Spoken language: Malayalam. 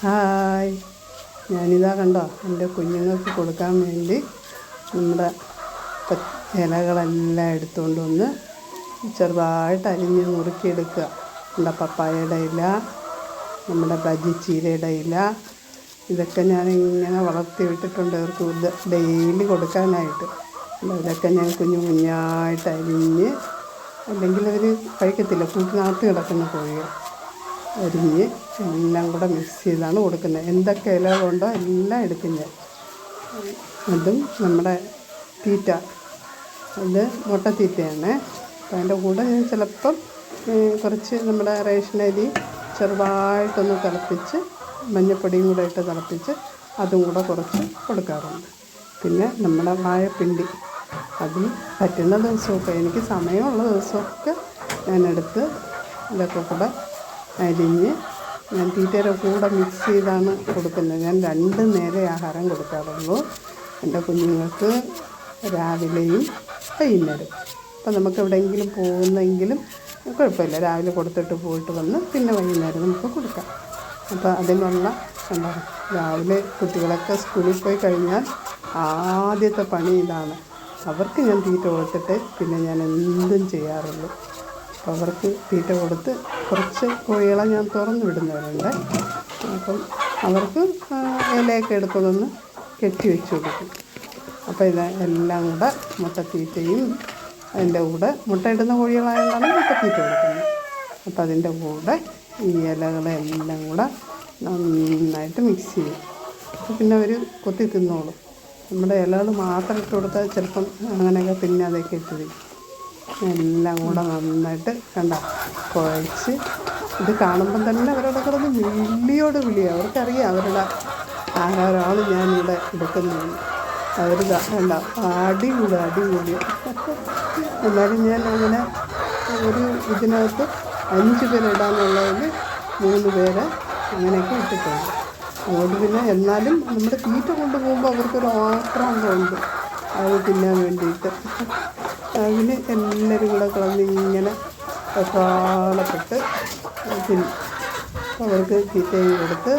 ഹായ്, ഞാനിതാ കണ്ടോ എൻ്റെ കുഞ്ഞുങ്ങൾക്ക് കൊടുക്കാൻ വേണ്ടി നമ്മുടെ ഇലകളെല്ലാം എടുത്തുകൊണ്ട് വന്ന് ചെറുതായിട്ട് അരിഞ്ഞ് നുറുക്കിയെടുക്കുക. നമ്മുടെ പപ്പായയുടെ ഇല, നമ്മുടെ ബജിച്ചീരയുടെ ഇല, ഇതൊക്കെ ഞാനിങ്ങനെ വളർത്തി വിട്ടിട്ടുണ്ട് അവർക്ക് ഡെയിലി കൊടുക്കാനായിട്ട്. ഇതൊക്കെ ഞാൻ കുഞ്ഞു കുഞ്ഞായിട്ട് അരിഞ്ഞ്, അല്ലെങ്കിൽ അവർ കഴിക്കത്തില്ല, കൂട്ടിനകത്ത് കിടക്കുന്ന കോഴികൾ അരിഞ്ഞ് എല്ലാം കൂടെ മിക്സ് ചെയ്താണ് കൊടുക്കുന്നത്. എന്തൊക്കെ ഇലകളുണ്ടോ എല്ലാം എടുക്കുന്നത്. അതും നമ്മുടെ തീറ്റ, അത് മുട്ടത്തീറ്റയാണ്. അപ്പം അതിൻ്റെ കൂടെ ഞാൻ ചിലപ്പം കുറച്ച് നമ്മുടെ റേഷൻ അരി ചെറുതായിട്ടൊന്ന് തിളപ്പിച്ച് മഞ്ഞൾപ്പൊടിയും കൂടെ ഇട്ട് തിളപ്പിച്ച് അതും കൂടെ കുറച്ച് കൊടുക്കാറുണ്ട്. പിന്നെ നമ്മുടെ വാഴപ്പിണ്ടി, അതിൽ പറ്റുന്ന ദിവസമൊക്കെ, എനിക്ക് സമയമുള്ള ദിവസമൊക്കെ ഞാനെടുത്ത് ഇതൊക്കെ കൂടെ അരിഞ്ഞ് ഞാൻ തീറ്റയുടെ കൂടെ മിക്സ് ചെയ്താണ് കൊടുക്കുന്നത്. ഞാൻ 2 നേരം ആഹാരം കൊടുക്കാറുള്ളൂ എൻ്റെ കുഞ്ഞുങ്ങൾക്ക്, രാവിലെയും വൈകുന്നേരം. അപ്പം നമുക്ക് എവിടെയെങ്കിലും പോകുന്നെങ്കിലും കുഴപ്പമില്ല, രാവിലെ കൊടുത്തിട്ട് പോയിട്ട് വന്ന് പിന്നെ വൈകുന്നേരം നമുക്ക് കൊടുക്കാം. അപ്പോൾ അതിനുള്ള എന്താ, രാവിലെ കുട്ടികളൊക്കെ സ്കൂളിൽ പോയി കഴിഞ്ഞാൽ ആദ്യത്തെ പണി ഇതാണ്. അവർക്ക് ഞാൻ തീറ്റ കൊടുത്തിട്ട് പിന്നെ ഞാൻ എന്തും ചെയ്യാറുള്ളൂ. അപ്പോൾ അവർക്ക് തീറ്റ കൊടുത്ത് കുറച്ച് കോഴികളെ ഞാൻ തുറന്നു വിടുന്നവരുണ്ട്. അപ്പം അവർക്ക് ഇലയൊക്കെ എടുക്കുന്നൊന്ന് കെട്ടി വെച്ച് കൊടുക്കും. അപ്പോൾ ഇത് എല്ലാം കൂടെ മുട്ടത്തീറ്റയും അതിൻ്റെ കൂടെ മുട്ടയിടുന്ന കോഴികളായതുകൊണ്ടാണ് മുട്ടത്തീറ്റ കൊടുക്കുന്നത്. അപ്പോൾ അതിൻ്റെ കൂടെ ഈ ഇലകളെല്ലാം കൂടെ നന്നായിട്ട് മിക്സ് ചെയ്യും. അപ്പോൾ പിന്നെ അവർ കൊത്തി തിന്നോളും. നമ്മുടെ ഇലകൾ മാത്രം ഇട്ട് കൊടുത്താൽ ചിലപ്പം അങ്ങനെയൊക്കെ പിന്നെ അതൊക്കെ ഇട്ട് വയ്ക്കും. എല്ലാം കൂടെ നന്നായിട്ട് കുഴച്ച്, ഇത് കാണുമ്പം തന്നെ അവരുടെ കിടന്ന് വിളിയാണ്. അവർക്കറിയാം അവരുടെ ആഹാരമാണ് ഞാനിവിടെ എടുക്കുന്നത്. അവർ അടികൂടി. എന്നാലും ഞാൻ അങ്ങനെ ഒരു ഇതിനകത്ത് 5 പേരെ ഇടാനുള്ളതിൽ 3 പേരെ അങ്ങനെയൊക്കെ ഇട്ടിട്ടുണ്ട്. അതുകൊണ്ട് പിന്നെ എന്നാലും നമ്മുടെ തീറ്റ കൊണ്ടുപോകുമ്പോൾ അവർക്കൊരു ആക്രാന്തമുണ്ട് അത് തിന്നാൻ വേണ്ടിയിട്ട്. അതിന് എല്ലാവരും കൂടെ കിടന്നിങ്ങനെ വെപ്രാളപ്പെട്ട് തിന്നും. അവർക്ക് തീറ്റയും കൊടുത്ത്